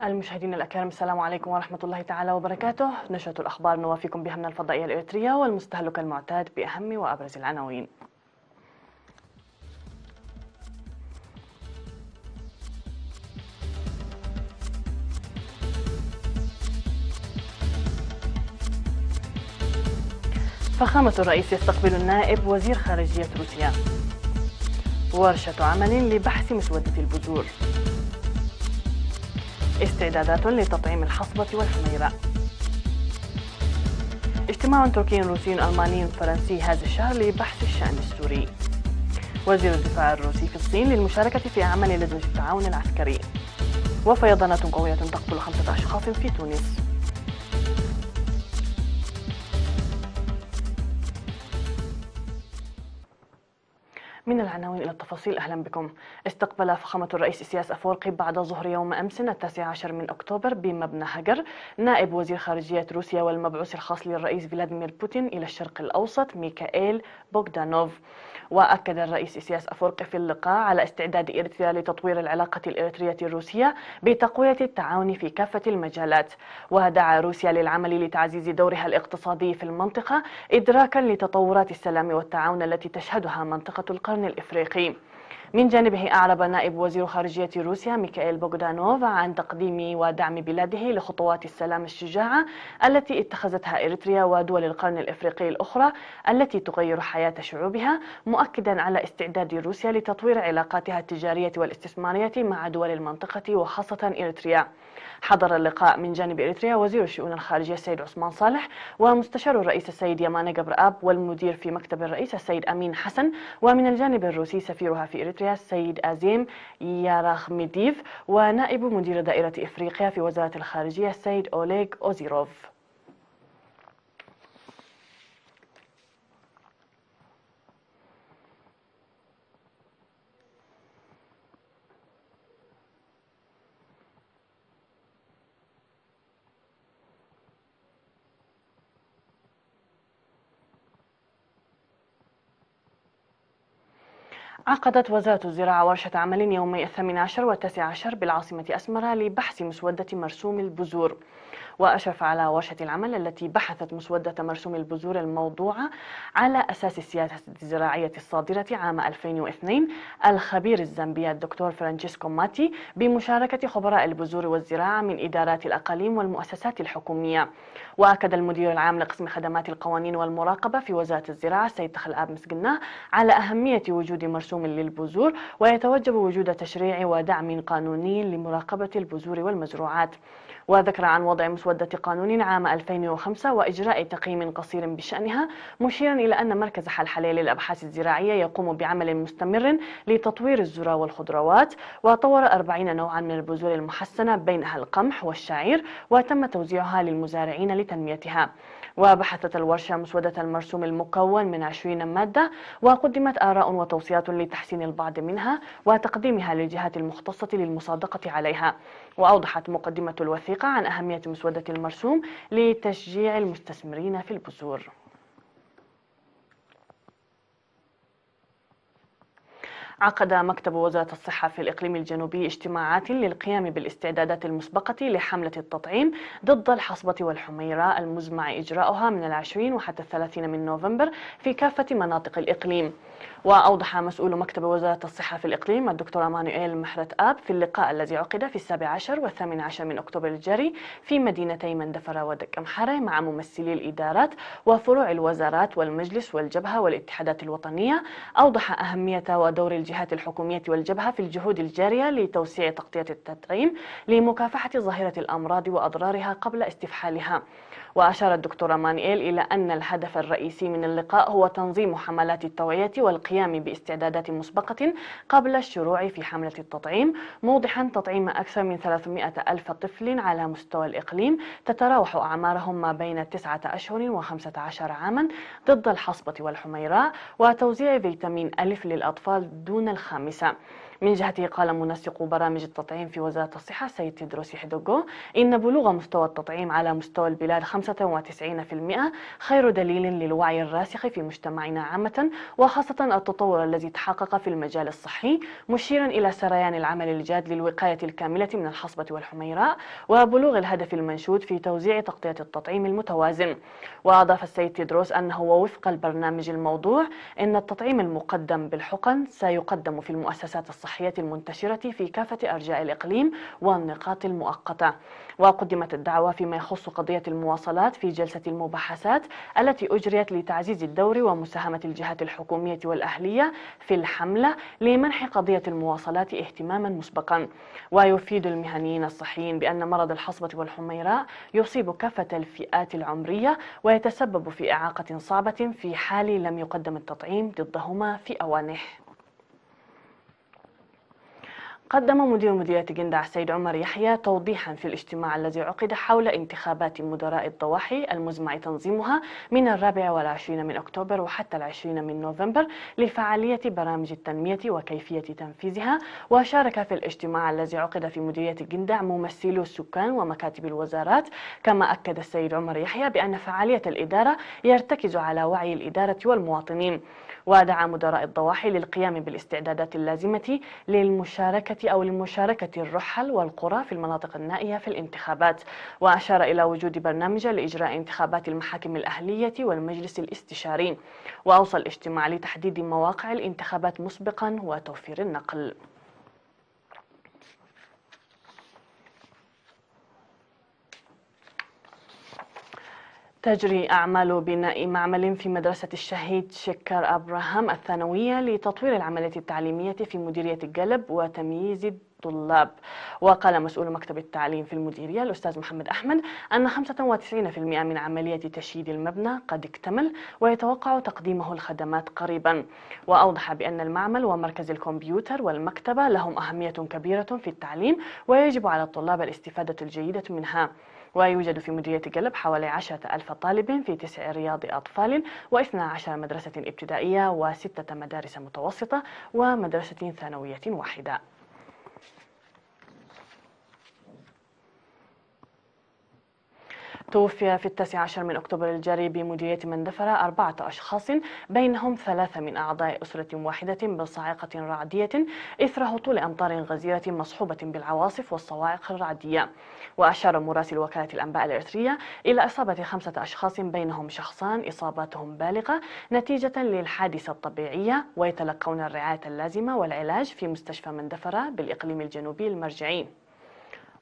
المشاهدين الأكارم، السلام عليكم ورحمة الله تعالى وبركاته. نشرة الأخبار نوافيكم بها من الفضائية الإريترية، والمستهلك المعتاد بأهم وأبرز العناوين. فخامة الرئيس يستقبل النائب وزير خارجية روسيا. ورشة عمل لبحث مسودة البذور. استعدادات لتطعيم الحصبة والحميرة. اجتماع تركي روسي ألماني فرنسي هذا الشهر لبحث الشأن السوري. وزير الدفاع الروسي في الصين للمشاركة في عمل لجنة التعاون العسكري. وفيضانات قوية تقتل 5 أشخاص في تونس. من العناوين إلى التفاصيل، أهلا بكم. استقبل فخامة الرئيس إسياس أفورقي بعد ظهر يوم أمس 19 من أكتوبر بمبنى هجر نائب وزير خارجية روسيا والمبعوث الخاص للرئيس فلاديمير بوتين إلى الشرق الأوسط ميكائيل بوغدانوف. وأكد الرئيس إسياس أفورقي في اللقاء على استعداد إريتريا لتطوير العلاقة الإريترية الروسية بتقوية التعاون في كافة المجالات، ودعا روسيا للعمل لتعزيز دورها الاقتصادي في المنطقة إدراكا لتطورات السلام والتعاون التي تشهدها منطقة القرن الإفريقي. من جانبه أعرب نائب وزير خارجية روسيا ميكائيل بوغدانوف عن تقديم ودعم بلاده لخطوات السلام الشجاعة التي اتخذتها إريتريا ودول القرن الإفريقي الأخرى التي تغير حياة شعوبها، مؤكدا على استعداد روسيا لتطوير علاقاتها التجارية والاستثمارية مع دول المنطقة وخاصة إريتريا. حضر اللقاء من جانب إريتريا وزير الشؤون الخارجية السيد عثمان صالح، ومستشار الرئيس السيد يمانة جبرآب، والمدير في مكتب الرئيس السيد أمين حسن، ومن الجانب الروسي سفيرها في إريتريا السيد آزيم ياراخميديف، ونائب مدير دائرة إفريقيا في وزارة الخارجية السيد أوليغ أوزيروف. عقدت وزارة الزراعة ورشة عمل يومي 18 و19 بالعاصمة أسمرة لبحث مسودة مرسوم البذور. وأشرف على ورشة العمل التي بحثت مسودة مرسوم البذور الموضوعة على أساس السياسة الزراعية الصادرة عام 2002 الخبير الزامبي الدكتور فرانشيسكو ماتي بمشاركة خبراء البذور والزراعة من إدارات الأقاليم والمؤسسات الحكومية. وأكد المدير العام لقسم خدمات القوانين والمراقبة في وزارة الزراعة السيد تخلآب مسجناه على أهمية وجود مرسوم للبذور، ويتوجب وجود تشريع ودعم قانوني لمراقبة البذور والمزروعات. وذكر عن وضع مسودة قانون عام 2005 وإجراء تقييم قصير بشأنها، مشيرا إلى أن مركز حلحلة للأبحاث الزراعية يقوم بعمل مستمر لتطوير الذرة والخضروات، وطور 40 نوعا من البذور المحسنة بينها القمح والشعير، وتم توزيعها للمزارعين لتنميتها. وبحثت الورشة مسودة المرسوم المكون من 20 مادة، وقدمت آراء وتوصيات لتحسين البعض منها وتقديمها للجهات المختصة للمصادقة عليها. وأوضحت مقدمة الوثيقة عن أهمية مسودة المرسوم لتشجيع المستثمرين في البذور. عقد مكتب وزارة الصحة في الإقليم الجنوبي اجتماعات للقيام بالاستعدادات المسبقة لحملة التطعيم ضد الحصبة والحميرة المزمع إجراؤها من 20 وحتى 30 من نوفمبر في كافة مناطق الإقليم. وأوضح مسؤول مكتب وزارة الصحة في الإقليم الدكتور مانويل محرت آب في اللقاء الذي عقد في 17 و18 من أكتوبر الجاري في مدينتي مندفرة ودكمحرة مع ممثلي الإدارات وفروع الوزارات والمجلس والجبهة والاتحادات الوطنية، أوضح أهمية ودور الجهات الحكومية والجبهة في الجهود الجارية لتوسيع تغطية التطعيم لمكافحة ظاهرة الأمراض وأضرارها قبل استفحالها. وأشار الدكتور مانويل إلى أن الهدف الرئيسي من اللقاء هو تنظيم حملات التوعية والقيام باستعدادات مسبقة قبل الشروع في حملة التطعيم، موضحا تطعيم أكثر من 300 ألف طفل على مستوى الإقليم تتراوح أعمارهم ما بين 9 أشهر و15 عاما ضد الحصبة والحميراء، وتوزيع فيتامين ألف للأطفال دون الخامسة. من جهته قال منسق برامج التطعيم في وزارة الصحة السيد تيدروس يحيدوغو إن بلوغ مستوى التطعيم على مستوى البلاد 95% خير دليل للوعي الراسخ في مجتمعنا عامة، وخاصة التطور الذي تحقق في المجال الصحي، مشيرا إلى سريان العمل الجاد للوقاية الكاملة من الحصبة والحميراء وبلوغ الهدف المنشود في توزيع تغطية التطعيم المتوازن. وأضاف السيد تيدروس أنه ووفق البرنامج الموضوع إن التطعيم المقدم بالحقن سيقدم في المؤسسات الصحية المنتشرة في كافة أرجاء الإقليم والنقاط المؤقتة. وقدمت الدعوة فيما يخص قضية المواصلات في جلسة المباحثات التي أجريت لتعزيز الدور ومساهمة الجهات الحكومية والأهلية في الحملة لمنح قضية المواصلات اهتماما مسبقا. ويفيد المهنيين الصحيين بأن مرض الحصبة والحميراء يصيب كافة الفئات العمرية ويتسبب في إعاقة صعبة في حال لم يقدم التطعيم ضدهما في أوانه. قدم مدير مديرية جندع السيد عمر يحيى توضيحا في الاجتماع الذي عقد حول انتخابات مدراء الضواحي المزمع تنظيمها من 24 من أكتوبر وحتى 20 من نوفمبر لفعالية برامج التنمية وكيفية تنفيذها. وشارك في الاجتماع الذي عقد في مديرية جندع ممثلو السكان ومكاتب الوزارات. كما أكد السيد عمر يحيى بأن فعالية الإدارة يرتكز على وعي الإدارة والمواطنين. ودعا مدراء الضواحي للقيام بالاستعدادات اللازمة للمشاركة الرحل والقرى في المناطق النائية في الانتخابات. وأشار إلى وجود برنامج لإجراء انتخابات المحاكم الأهلية والمجلس الاستشاري. وأوصى الاجتماع لتحديد مواقع الانتخابات مسبقا وتوفير النقل. تجري أعمال بناء معمل في مدرسة الشهيد شكر أبراهام الثانوية لتطوير العملية التعليمية في مديرية الجلب وتمييز الطلاب. وقال مسؤول مكتب التعليم في المديرية الأستاذ محمد أحمد أن 95% من عملية تشييد المبنى قد اكتمل ويتوقع تقديمه الخدمات قريبا. وأوضح بأن المعمل ومركز الكمبيوتر والمكتبة لهم أهمية كبيرة في التعليم ويجب على الطلاب الاستفادة الجيدة منها. ويوجد في مديرية جلب حوالي 10,000 طالب في 9 رياض أطفال و12 مدرسة ابتدائية و6 مدارس متوسطة ومدرسة ثانوية واحدة. توفي في 19 من أكتوبر الجاري بمديرية مندفرة 4 أشخاص بينهم 3 من أعضاء أسرة واحدة بصاعقة رعدية إثر هطول أمطار غزيرة مصحوبة بالعواصف والصواعق الرعدية. وأشار مراسل وكالة الأنباء الإرثرية إلى إصابة 5 أشخاص بينهم شخصان إصاباتهم بالغة نتيجة للحادثة الطبيعية ويتلقون الرعاية اللازمة والعلاج في مستشفى مندفرة بالإقليم الجنوبي المرجعي.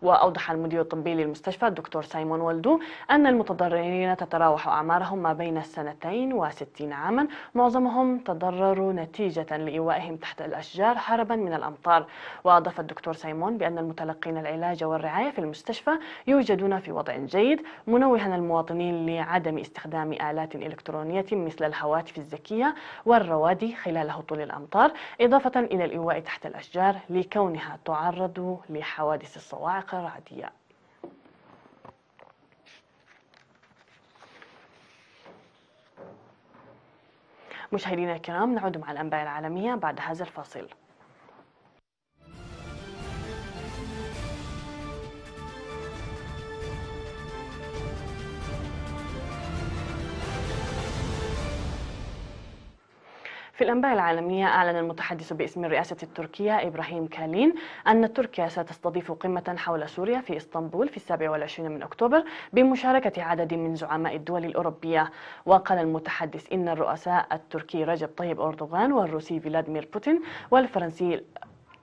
وأوضح المدير الطبي للمستشفى الدكتور سايمون ولدو أن المتضررين تتراوح أعمارهم ما بين 2 و60 عاما، معظمهم تضرروا نتيجة لإيوائهم تحت الأشجار هربا من الأمطار. وأضاف الدكتور سايمون بأن المتلقين العلاج والرعاية في المستشفى يوجدون في وضع جيد، منوها المواطنين لعدم استخدام آلات إلكترونية مثل الهواتف الذكية والروادي خلال هطول الأمطار، إضافة إلى الإيواء تحت الأشجار لكونها تعرض لحوادث الصواعق الرعدية. مشاهدينا الكرام، نعود مع الأنباء العالمية بعد هذا الفاصل. في الأنباء العالمية، أعلن المتحدث باسم الرئاسة التركية إبراهيم كالين أن تركيا ستستضيف قمة حول سوريا في إسطنبول في 27 من أكتوبر بمشاركة عدد من زعماء الدول الأوروبية. وقال المتحدث إن الرؤساء التركي رجب طيب أردوغان والروسي فلاديمير بوتين والفرنسي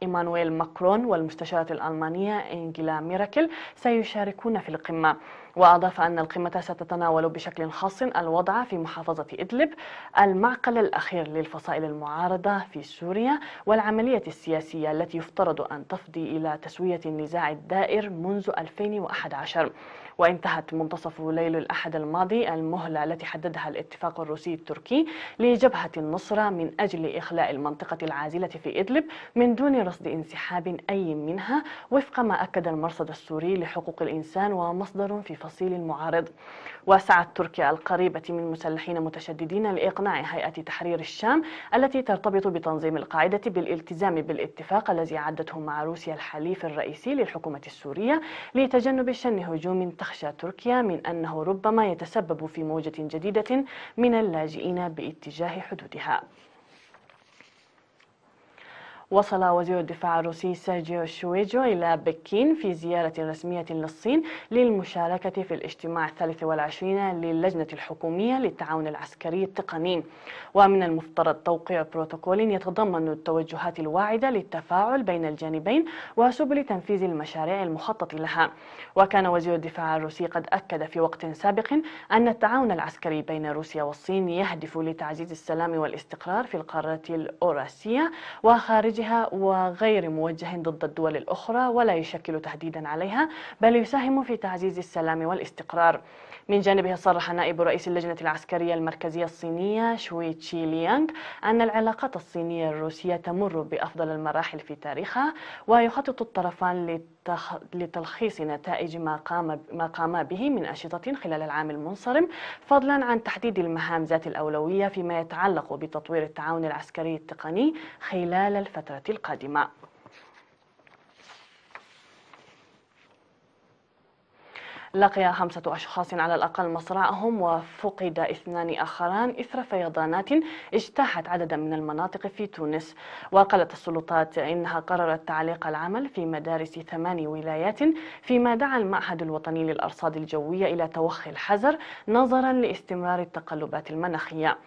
إيمانويل ماكرون والمستشارة الألمانية إنجيلا ميراكل سيشاركون في القمة. وأضاف أن القمة ستتناول بشكل خاص الوضع في محافظة إدلب، المعقل الأخير للفصائل المعارضة في سوريا، والعملية السياسية التي يفترض أن تفضي إلى تسوية النزاع الدائر منذ 2011. وانتهت منتصف ليل الأحد الماضي المهلة التي حددها الاتفاق الروسي التركي لجبهة النصرة من أجل إخلاء المنطقة العازلة في إدلب من دون رصد انسحاب أي منها، وفق ما أكد المرصد السوري لحقوق الإنسان ومصدر في فصيل المعارض. وسعت تركيا القريبة من مسلحين متشددين لإقناع هيئة تحرير الشام التي ترتبط بتنظيم القاعدة بالالتزام بالاتفاق الذي عدته مع روسيا الحليف الرئيسي للحكومة السورية لتجنب شن هجوم تخشى تركيا من أنه ربما يتسبب في موجة جديدة من اللاجئين باتجاه حدودها. وصل وزير الدفاع الروسي سيرجيو شويجو إلى بكين في زيارة رسمية للصين للمشاركة في الاجتماع 23 للجنة الحكومية للتعاون العسكري التقني. ومن المفترض توقيع بروتوكول يتضمن التوجهات الواعدة للتفاعل بين الجانبين وسبل تنفيذ المشاريع المخطط لها. وكان وزير الدفاع الروسي قد أكد في وقت سابق أن التعاون العسكري بين روسيا والصين يهدف لتعزيز السلام والاستقرار في القارة الأوراسية وخارج وغير موجه ضد الدول الأخرى ولا يشكل تهديدا عليها، بل يساهم في تعزيز السلام والاستقرار. من جانبه صرح نائب رئيس اللجنة العسكرية المركزية الصينية شوي تشي ليانغ أن العلاقات الصينية الروسية تمر بأفضل المراحل في تاريخها، ويخطط الطرفان لتلخيص نتائج ما قاما به من أنشطة خلال العام المنصرم، فضلا عن تحديد المهام ذات الأولوية فيما يتعلق بتطوير التعاون العسكري التقني خلال الفترة القادمة. لقي 5 أشخاص على الأقل مصرعهم وفقد 2 آخران إثر فيضانات اجتاحت عددا من المناطق في تونس. وقالت السلطات إنها قررت تعليق العمل في مدارس 8 ولايات، فيما دعا المعهد الوطني للأرصاد الجوية إلى توخي الحذر نظرا لاستمرار التقلبات المناخية.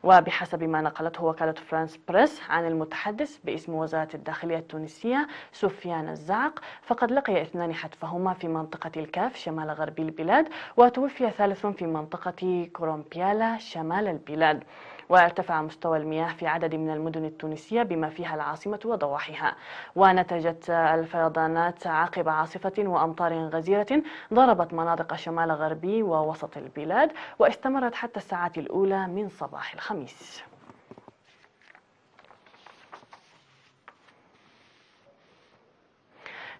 وبحسب ما نقلته وكالة فرانس بريس عن المتحدث باسم وزارة الداخلية التونسية سفيان الزعق، فقد لقي 2 حتفهما في منطقة الكاف شمال غرب البلاد، وتوفي 3 في منطقة كرومبيالا شمال البلاد. وارتفع مستوى المياه في عدد من المدن التونسية بما فيها العاصمة وضواحيها. ونتجت الفيضانات عقب عاصفة وأمطار غزيرة ضربت مناطق شمال غربي ووسط البلاد، واستمرت حتى الساعات الأولى من صباح الخميس.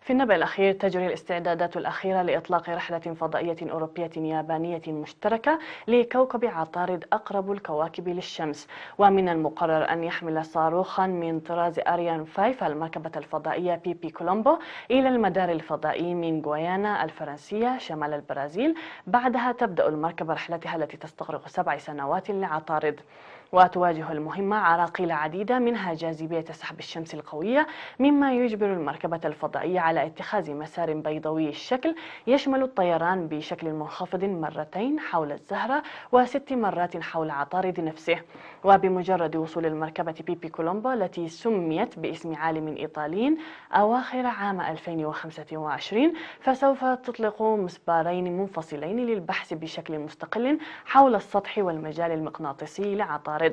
في النبأ الأخير، تجري الاستعدادات الأخيرة لإطلاق رحلة فضائية أوروبية يابانية مشتركة لكوكب عطارد أقرب الكواكب للشمس. ومن المقرر أن يحمل صاروخا من طراز أريان 5 المركبة الفضائية بيبي كولومبو إلى المدار الفضائي من غويانا الفرنسية شمال البرازيل. بعدها تبدأ المركبة رحلتها التي تستغرق 7 سنوات لعطارد. وتواجه المهمة عراقيل عديدة منها جاذبية سحب الشمس القوية، مما يجبر المركبة الفضائية على اتخاذ مسار بيضاوي الشكل يشمل الطيران بشكل منخفض 2 حول الزهرة و6 مرات حول عطارد نفسه. وبمجرد وصول المركبة بيبي كولومبو التي سميت باسم عالم إيطالي أواخر عام 2025، فسوف تطلق مسبارين منفصلين للبحث بشكل مستقل حول السطح والمجال المغناطيسي لعطارد.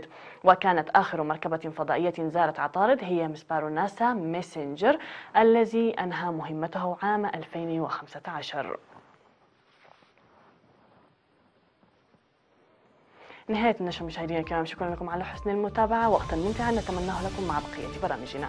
وكانت آخر مركبة فضائية زارت عطارد هي مسبار ناسا ميسنجر الذي أنهى مهمته عام 2015. نهاية النشرة مشاهدينا الكرام، شكرا لكم على حسن المتابعة، وقتا ممتعا نتمناه لكم مع بقية برامجنا.